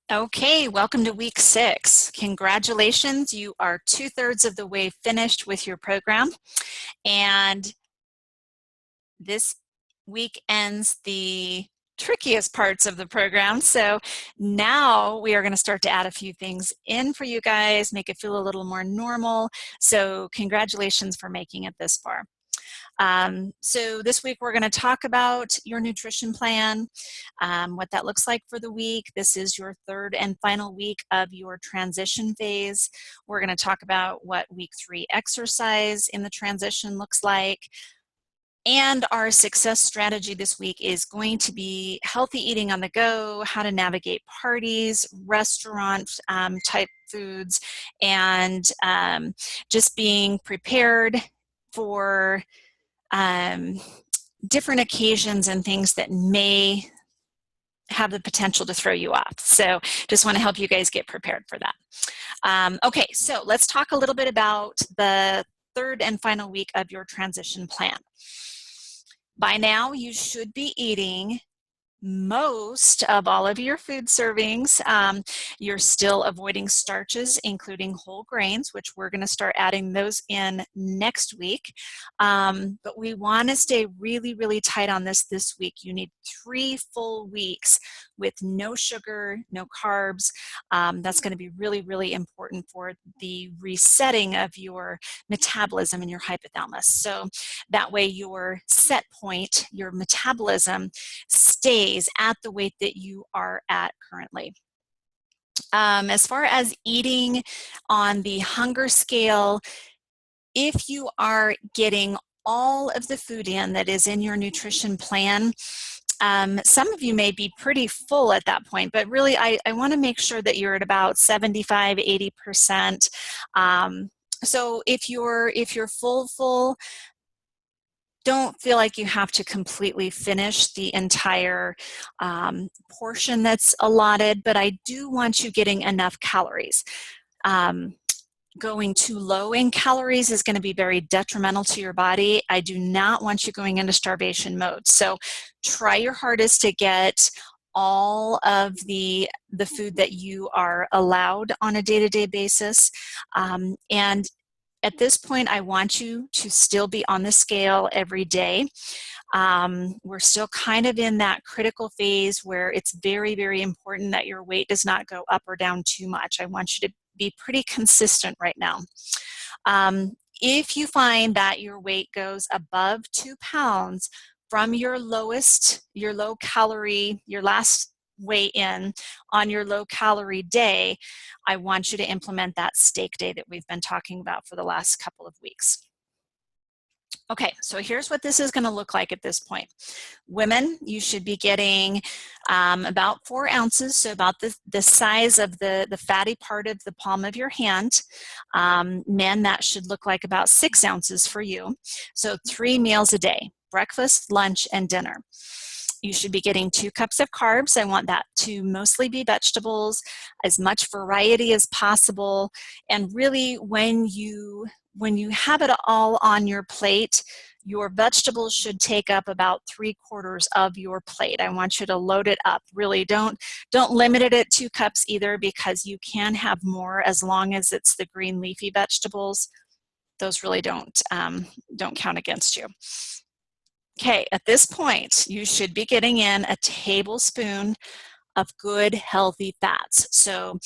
Okay, welcome to week 6. Congratulations, you are 2/3 of the way finished with your program. And this week ends the trickiest parts of the program. So now we are going to start to add a few things in for you guys, make it feel a little more normal. So congratulations for making it this far. So this week we're going to talk about your nutrition plan, what that looks like for the week. This is your third and final week of your transition phase. We're going to talk about what week 3 exercise in the transition looks like. And our success strategy this week is going to be healthy eating on the go, how to navigate parties, restaurant type foods, and just being prepared for different occasions and things that may have the potential to throw you off. So just want to help you guys get prepared for that. Okay, so let's talk a little bit about the third and final week of your transition plan. By now, you should be eating most of all of your food servings. You're still avoiding starches, including whole grains, which we're going to start adding those in next week. But we want to stay really, really tight on this week. You need 3 full weeks with no sugar, no carbs. That's going to be really, really important for the resetting of your metabolism and your hypothalamus. So that way your set point, your metabolism, stays at the weight that you are at currently. As far as eating on the hunger scale, if you are getting all of the food in that is in your nutrition plan, some of you may be pretty full at that point, but really I want to make sure that you're at about 75, 80%. So if you're full, don't feel like you have to completely finish the entire portion that's allotted, but I do want you getting enough calories. Going too low in calories is going to be very detrimental to your body. I do not want you going into starvation mode. So try your hardest to get all of the food that you are allowed on a day-to-day basis. And at this point, I want you to still be on the scale every day. We're still kind of in that critical phase where it's very, very important that your weight does not go up or down too much. I want you to be pretty consistent right now. If you find that your weight goes above 2 pounds from your low calorie, your last weigh in on your low calorie day, I want you to implement that steak day that we've been talking about for the last couple of weeks. Okay, so here's what this is going to look like at this point. Women, you should be getting about 4 ounces, so about the size of the fatty part of the palm of your hand. Men, that should look like about 6 ounces for you. So 3 meals a day, breakfast, lunch, and dinner. You should be getting 2 cups of carbs. I want that to mostly be vegetables, as much variety as possible. And really, when you have it all on your plate, your vegetables should take up about 3/4 of your plate. I want you to load it up. Really, don't limit it at 2 cups either, because you can have more as long as it's the green leafy vegetables. Those really don't count against you. Okay, at this point, you should be getting in a tablespoon of good, healthy fats. So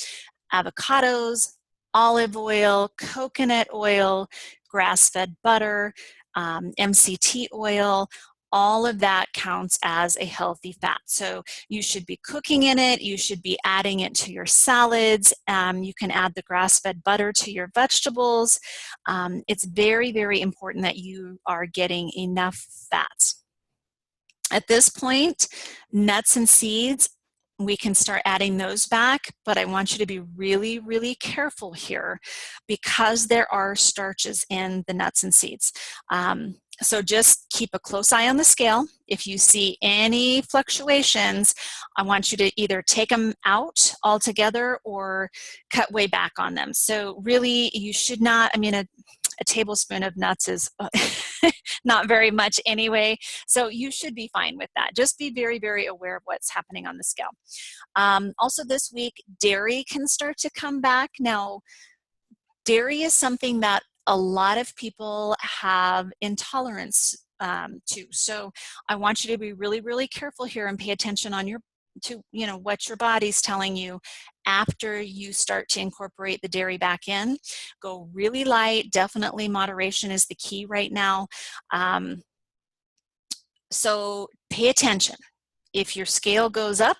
avocados, olive oil, coconut oil, grass-fed butter, MCT oil, all of that counts as a healthy fat. So you should be cooking in it. You should be adding it to your salads. You can add the grass-fed butter to your vegetables. It's very, very important that you are getting enough fats. At this point, nuts and seeds, we can start adding those back, but I want you to be really, really careful here because there are starches in the nuts and seeds. So just keep a close eye on the scale. If you see any fluctuations, I want you to either take them out altogether or cut way back on them. So really, you should not, A tablespoon of nuts is not very much anyway, so you should be fine with that. Just be very, very aware of what's happening on the scale. Also this week, dairy can start to come back. Now, dairy is something that a lot of people have intolerance to. So I want you to be really, really careful here and pay attention on what your body's telling you after you start to incorporate the dairy back in. Go really light. Definitely moderation is the key right now. So pay attention. If your scale goes up,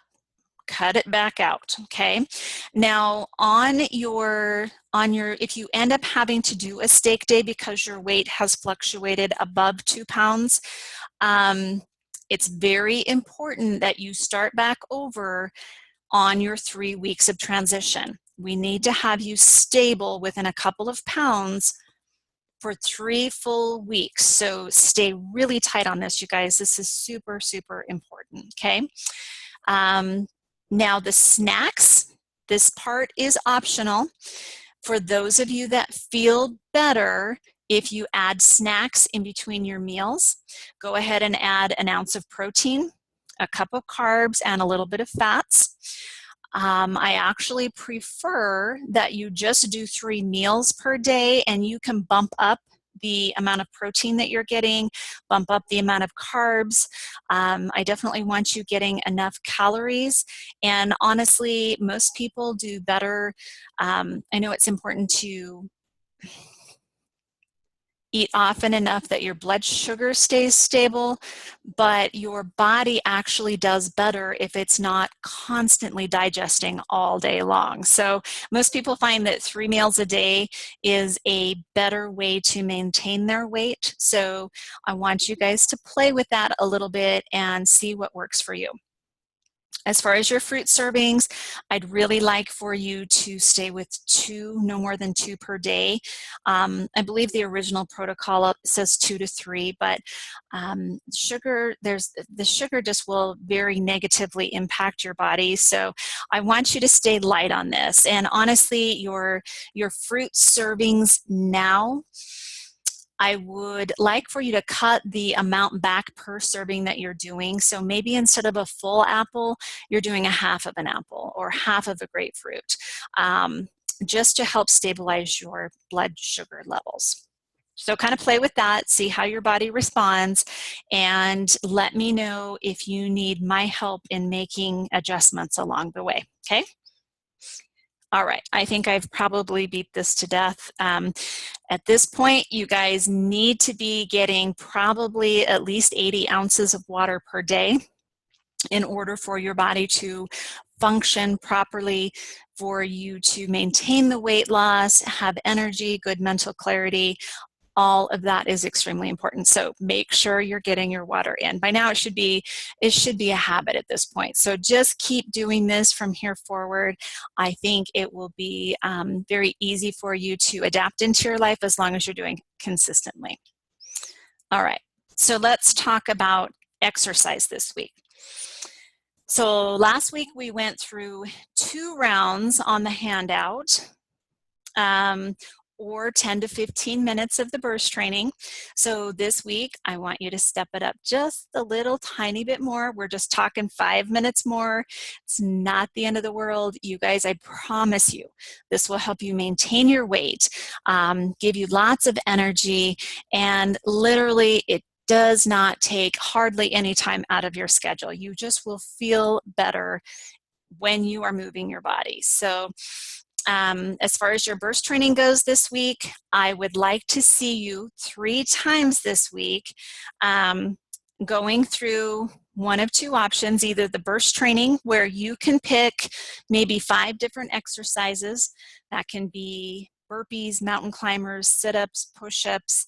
cut it back out, okay? Now if you end up having to do a stake day because your weight has fluctuated above 2 pounds, it's very important that you start back over on your 3 weeks of transition. We need to have you stable within a couple of pounds for 3 full weeks. So stay really tight on this, you guys. This is super, super important, okay? Now the snacks, this part is optional. For those of you that feel better, if you add snacks in between your meals, go ahead and add an ounce of protein, a cup of carbs, and a little bit of fats. I actually prefer that you just do 3 meals per day, and you can bump up the amount of protein that you're getting, bump up the amount of carbs. I definitely want you getting enough calories, and honestly, most people do better. I know it's important to eat often enough that your blood sugar stays stable, but your body actually does better if it's not constantly digesting all day long. So most people find that 3 meals a day is a better way to maintain their weight. So I want you guys to play with that a little bit and see what works for you. As far as your fruit servings, I'd really like for you to stay with 2, no more than 2 per day. I believe the original protocol says 2 to 3, but the sugar just will very negatively impact your body. So I want you to stay light on this. And honestly, your fruit servings now, I would like for you to cut the amount back per serving that you're doing. So maybe instead of a full apple, you're doing a half of an apple or half of a grapefruit, just to help stabilize your blood sugar levels. So kind of play with that, see how your body responds, and let me know if you need my help in making adjustments along the way, okay? All right, I think I've probably beat this to death. At this point, you guys need to be getting probably at least 80 ounces of water per day in order for your body to function properly, for you to maintain the weight loss, have energy, good mental clarity. All of that is extremely important. So make sure you're getting your water in. By now it should be a habit at this point. So just keep doing this from here forward. I think it will be very easy for you to adapt into your life as long as you're doing consistently. All right, so let's talk about exercise this week. So last week we went through 2 rounds on the handout. Or 10 to 15 minutes of the burst training. So this week, I want you to step it up just a little tiny bit more. We're just talking 5 minutes more. It's not the end of the world. You guys, I promise you, this will help you maintain your weight, give you lots of energy, and literally it does not take hardly any time out of your schedule. You just will feel better when you are moving your body. So as far as your burst training goes this week, I would like to see you 3 times this week going through one of 2 options, either the burst training where you can pick maybe 5 different exercises. That can be burpees, mountain climbers, sit-ups, push-ups.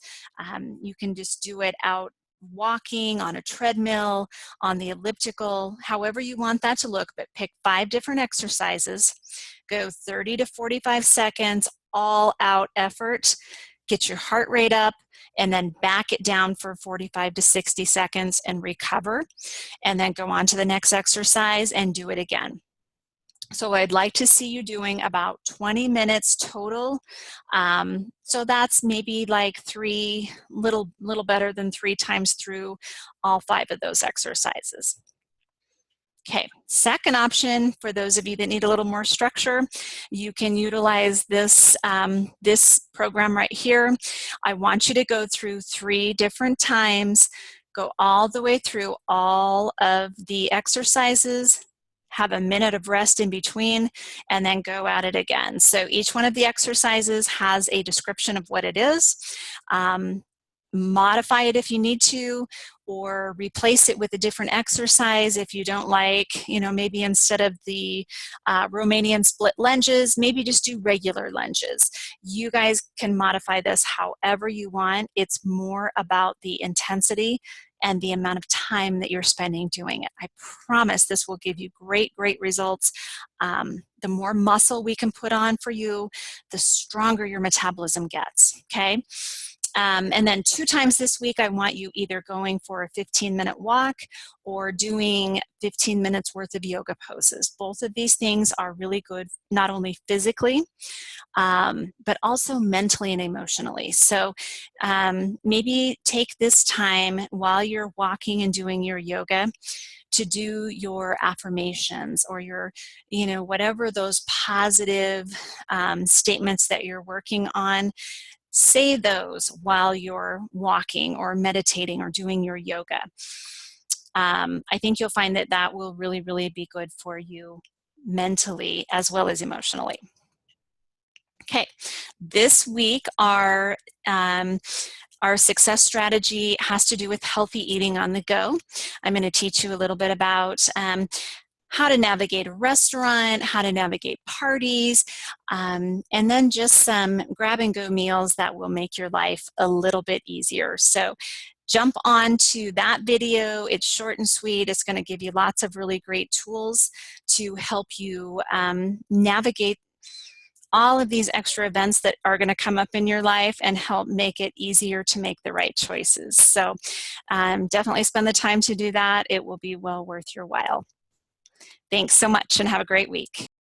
You can just do it out walking, on a treadmill, on the elliptical, however you want that to look, but pick 5 different exercises. Go 30 to 45 seconds, all out effort. Get your heart rate up and then back it down for 45 to 60 seconds and recover. And then go on to the next exercise and do it again. So I'd like to see you doing about 20 minutes total. So that's maybe like little better than 3 times through all 5 of those exercises. Okay, second option for those of you that need a little more structure, you can utilize this, this program right here. I want you to go through 3 different times, go all the way through all of the exercises, have a minute of rest in between, and then go at it again. So each one of the exercises has a description of what it is. Modify it if you need to, or replace it with a different exercise if you don't like, you know, maybe instead of the Romanian split lunges, maybe just do regular lunges. You guys can modify this however you want. It's more about the intensity and the amount of time that you're spending doing it. I promise this will give you great results. The more muscle we can put on for you, the stronger your metabolism gets, okay? And then 2 times this week, I want you either going for a 15-minute walk or doing 15 minutes worth of yoga poses. Both of these things are really good, not only physically, but also mentally and emotionally. So maybe take this time while you're walking and doing your yoga to do your affirmations or your, you know, whatever those positive statements that you're working on. Say those while you're walking or meditating or doing your yoga. I think you'll find that that will really be good for you mentally as well as emotionally. Okay, this week our success strategy has to do with healthy eating on the go. I'm going to teach you a little bit about how to navigate a restaurant, how to navigate parties, and then just some grab-and-go meals that will make your life a little bit easier. So jump on to that video. It's short and sweet. It's going to give you lots of really great tools to help you navigate all of these extra events that are going to come up in your life and help make it easier to make the right choices. So definitely spend the time to do that. It will be well worth your while. Thanks so much and have a great week.